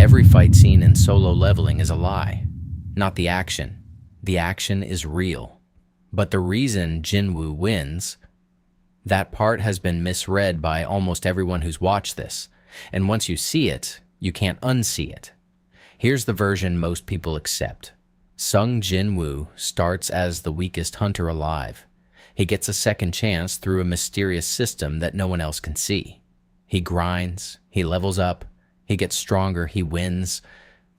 Every fight scene in Solo Leveling is a lie. Not the action. The action is real. But the reason Jinwoo wins, that part has been misread by almost everyone who's watched this. And once you see it, you can't unsee it. Here's the version most people accept. Sung Jinwoo starts as the weakest hunter alive. He gets a second chance through a mysterious system that no one else can see. He grinds, he levels up, he gets stronger, he wins.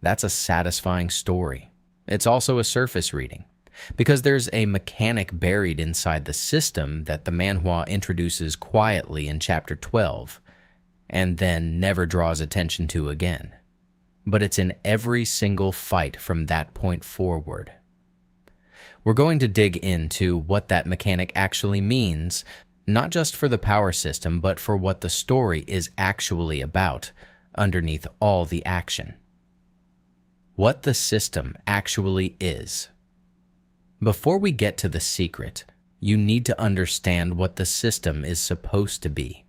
That's a satisfying story. It's also a surface reading, because there's a mechanic buried inside the system that the Manhwa introduces quietly in Chapter 12, and then never draws attention to again. But it's in every single fight from that point forward. We're going to dig into what that mechanic actually means, not just for the power system, but for what the story is actually about underneath all the action. What the system actually is. Before we get to the secret, you need to understand what the system is supposed to be.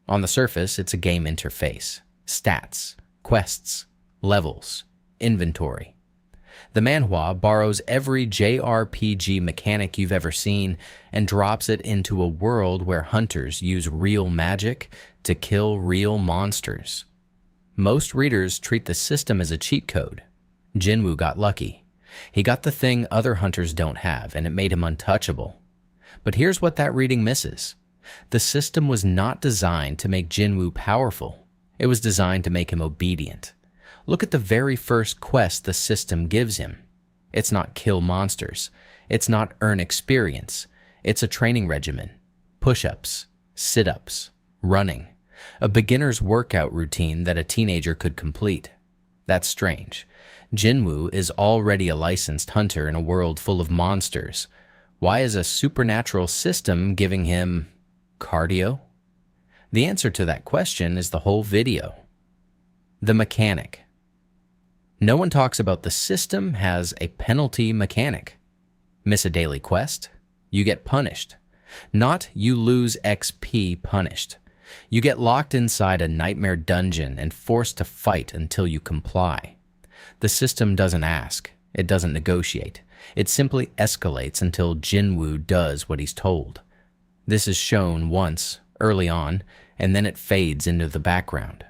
On the surface, it's a game interface, stats, quests, levels, inventory. The Manhwa borrows every JRPG mechanic you've ever seen and drops it into a world where hunters use real magic to kill real monsters. Most readers treat the system as a cheat code. Jinwoo got lucky. He got the thing other hunters don't have, and it made him untouchable. But here's what that reading misses. The system was not designed to make Jinwoo powerful. It was designed to make him obedient. Look at the very first quest the system gives him. It's not kill monsters. It's not earn experience. It's a training regimen. Push-ups, sit-ups, running. A beginner's workout routine that a teenager could complete. That's strange. Jinwoo is already a licensed hunter in a world full of monsters. Why is a supernatural system giving him cardio? The answer to that question is the whole video. The mechanic. No one talks about the system has a penalty mechanic. Miss a daily quest? You get punished. Not you lose XP punished. You get locked inside a nightmare dungeon and forced to fight until you comply. The system doesn't ask. It doesn't negotiate. It simply escalates until Jinwoo does what he's told. This is shown once, early on, and then it fades into the background.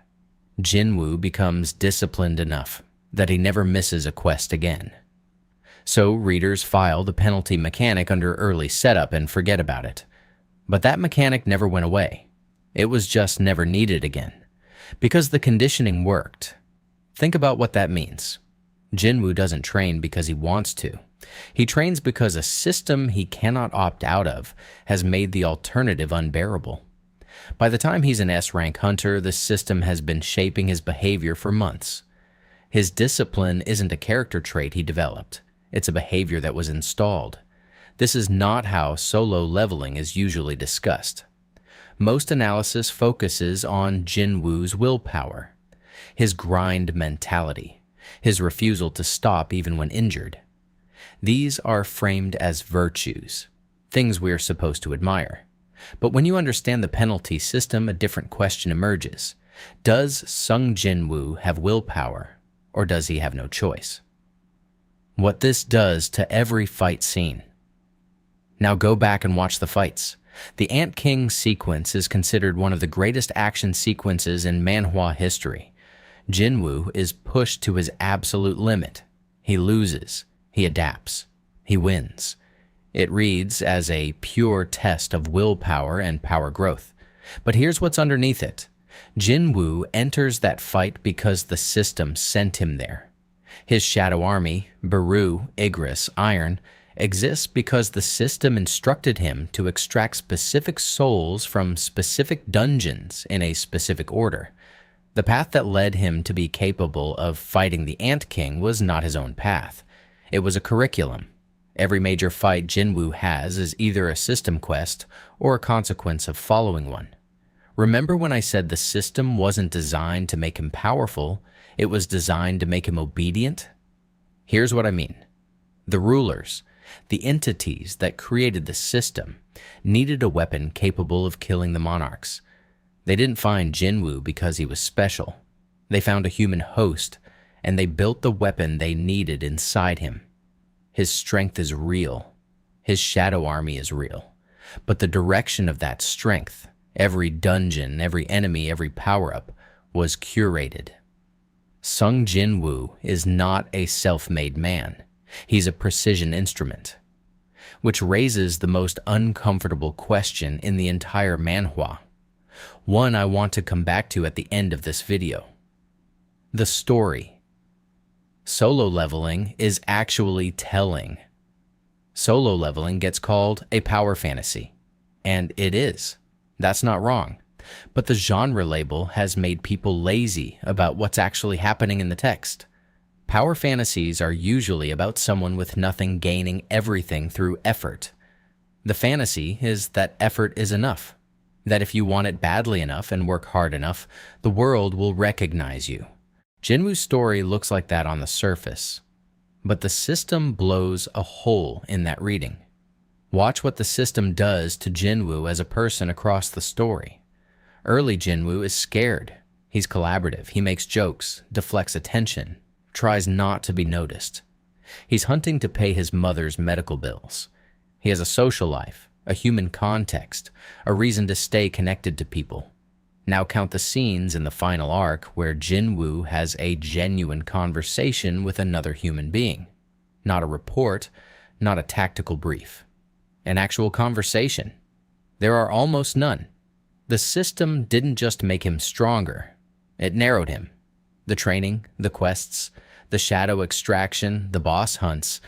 Jinwoo becomes disciplined enough that he never misses a quest again. So readers file the penalty mechanic under early setup and forget about it. But that mechanic never went away. It was just never needed again. Because the conditioning worked. Think about what that means. Jinwoo doesn't train because he wants to. He trains because a system he cannot opt out of has made the alternative unbearable. By the time he's an S-rank hunter, the system has been shaping his behavior for months. His discipline isn't a character trait he developed. It's a behavior that was installed. This is not how solo leveling is usually discussed. Most analysis focuses on Jinwoo's willpower, his grind mentality, his refusal to stop even when injured. These are framed as virtues, things we're supposed to admire. But when you understand the penalty system, a different question emerges. Does Sung Jinwoo have willpower? Or does he have no choice? What this does to every fight scene. Now go back and watch the fights. The Ant King sequence is considered one of the greatest action sequences in Manhwa history. Jinwoo is pushed to his absolute limit. He loses. He adapts. He wins. It reads as a pure test of willpower and power growth. But here's what's underneath it. Jinwoo enters that fight because the system sent him there. His shadow army, Baru, Igris, Iron, exists because the system instructed him to extract specific souls from specific dungeons in a specific order. The path that led him to be capable of fighting the Ant King was not his own path. It was a curriculum. Every major fight Jinwoo has is either a system quest or a consequence of following one. Remember when I said the system wasn't designed to make him powerful, it was designed to make him obedient? Here's what I mean. The rulers, the entities that created the system, needed a weapon capable of killing the monarchs. They didn't find Jinwoo because he was special. They found a human host and they built the weapon they needed inside him. His strength is real. His shadow army is real. But the direction of that strength, every dungeon, every enemy, every power-up, was curated. Sung Jinwoo is not a self-made man. He's a precision instrument, which raises the most uncomfortable question in the entire manhwa. One I want to come back to at the end of this video. The story. Solo leveling is actually telling. Solo leveling gets called a power fantasy, and it is. That's not wrong. But the genre label has made people lazy about what's actually happening in the text. Power fantasies are usually about someone with nothing gaining everything through effort. The fantasy is that effort is enough, that if you want it badly enough and work hard enough, the world will recognize you. Jinwoo's story looks like that on the surface, but the system blows a hole in that reading. Watch what the system does to Jinwoo as a person across the story. Early Jinwoo is scared. He's collaborative, he makes jokes, deflects attention, tries not to be noticed. He's hunting to pay his mother's medical bills. He has a social life, a human context, a reason to stay connected to people. Now count the scenes in the final arc where Jinwoo has a genuine conversation with another human being. Not a report, not a tactical brief. An actual conversation. There are almost none. The system didn't just make him stronger, it narrowed him. The training, the quests, the shadow extraction, the boss hunts,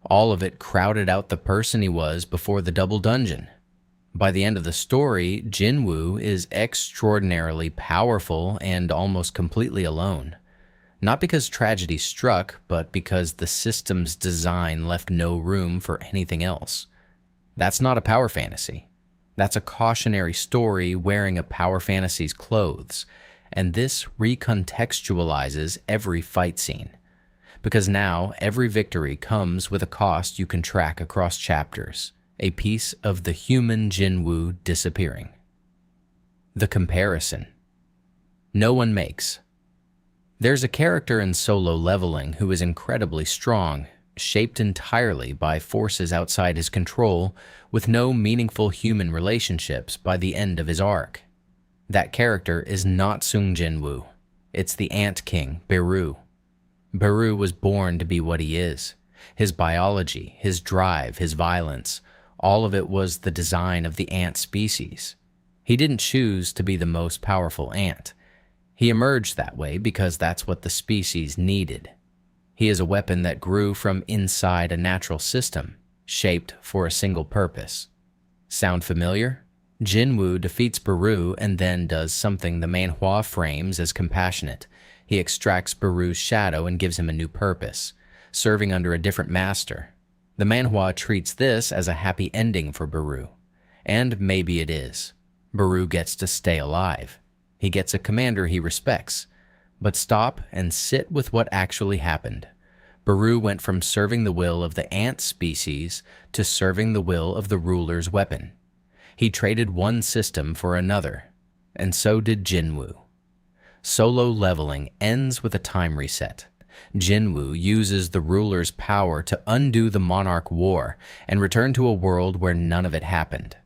all of it crowded out the person he was before the double dungeon. By the end of the story, Jinwoo is extraordinarily powerful and almost completely alone. Not because tragedy struck, but because the system's design left no room for anything else. That's not a power fantasy. That's a cautionary story wearing a power fantasy's clothes, and this recontextualizes every fight scene. Because now, every victory comes with a cost you can track across chapters. A piece of the human Jinwoo disappearing. The comparison. No one makes. There's a character in Solo Leveling who is incredibly strong, shaped entirely by forces outside his control, with no meaningful human relationships by the end of his arc. That character is not Sung Jinwoo. It's the Ant King, Beru. Beru was born to be what he is. His biology, his drive, his violence, all of it was the design of the ant species. He didn't choose to be the most powerful ant. He emerged that way because that's what the species needed. He is a weapon that grew from inside a natural system, shaped for a single purpose. Sound familiar? Jinwoo defeats Beru and then does something the manhwa frames as compassionate. He extracts Beru's shadow and gives him a new purpose, serving under a different master. The manhwa treats this as a happy ending for Beru, and maybe it is. Beru gets to stay alive. He gets a commander he respects. But stop and sit with what actually happened. Beru went from serving the will of the ant species to serving the will of the ruler's weapon. He traded one system for another, and so did Jinwoo. Solo leveling ends with a time reset. Jinwoo uses the ruler's power to undo the monarch war and return to a world where none of it happened.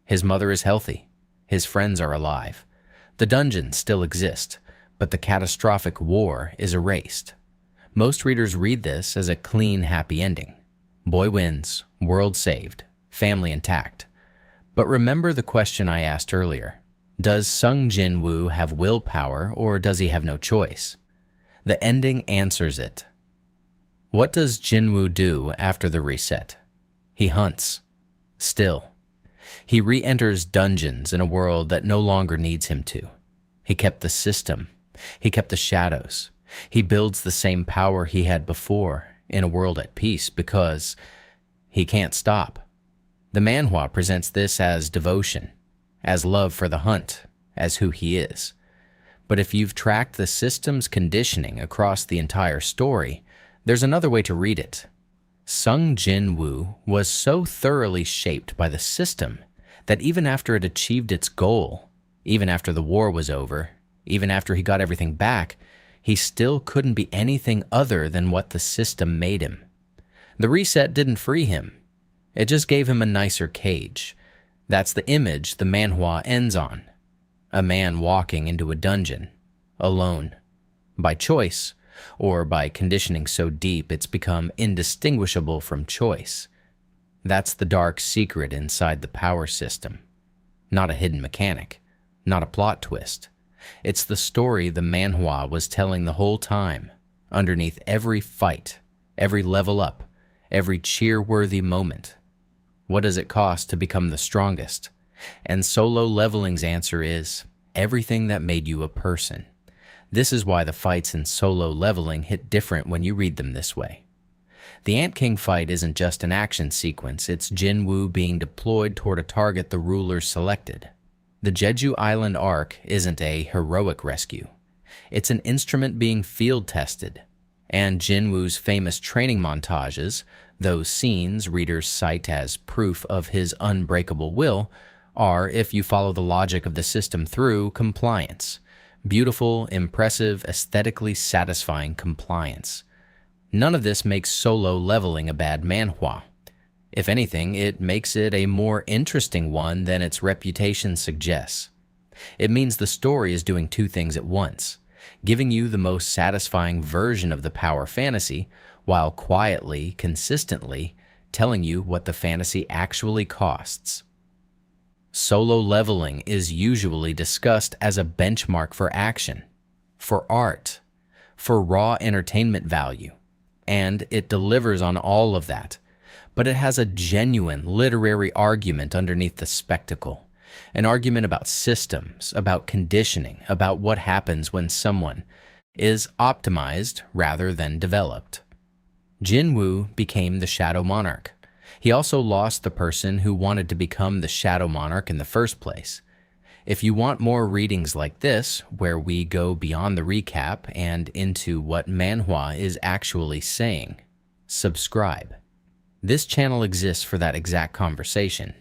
His mother is healthy. His friends are alive. The dungeons still exist, but the catastrophic war is erased. Most readers read this as a clean, happy ending. Boy wins, world saved, family intact. But remember the question I asked earlier. Does Sung Jinwoo have willpower, or does he have no choice? The ending answers it. What does Jinwoo do after the reset? He hunts. Still. He re-enters dungeons in a world that no longer needs him to. He kept the system. He kept the shadows. He builds the same power he had before in a world at peace because he can't stop. The manhwa presents this as devotion, as love for the hunt, as who he is. But if you've tracked the system's conditioning across the entire story, there's another way to read it. Sung Jinwoo was so thoroughly shaped by the system that even after it achieved its goal, even after the war was over, even after he got everything back, He still couldn't be anything other than what the system made him. The reset didn't free him. It just gave him a nicer cage. That's the image the manhwa ends on. A man walking into a dungeon, alone, by choice, or by conditioning so deep it's become indistinguishable from choice. That's the dark secret inside the power system. Not a hidden mechanic, not a plot twist. It's the story the manhwa was telling the whole time, underneath every fight, every level up, every cheer-worthy moment. What does it cost to become the strongest? And Solo Leveling's answer is everything that made you a person. This is why the fights in Solo Leveling hit different when you read them this way. The Ant King fight isn't just an action sequence, it's Jinwoo being deployed toward a target the rulers selected. The Jeju Island arc isn't a heroic rescue. It's an instrument being field-tested. And Jinwoo's famous training montages, those scenes readers cite as proof of his unbreakable will, are, if you follow the logic of the system through, compliance. Beautiful, impressive, aesthetically satisfying compliance. None of this makes Solo Leveling a bad manhwa. If anything, it makes it a more interesting one than its reputation suggests. It means the story is doing two things at once, giving you the most satisfying version of the power fantasy, while quietly, consistently, telling you what the fantasy actually costs. Solo Leveling is usually discussed as a benchmark for action, for art, for raw entertainment value, and it delivers on all of that. But it has a genuine literary argument underneath the spectacle, an argument about systems, about conditioning, about what happens when someone is optimized rather than developed. Jinwoo became the Shadow Monarch. He also lost the person who wanted to become the Shadow Monarch in the first place. If you want more readings like this, where we go beyond the recap and into what manhwa is actually saying, subscribe. This channel exists for that exact conversation.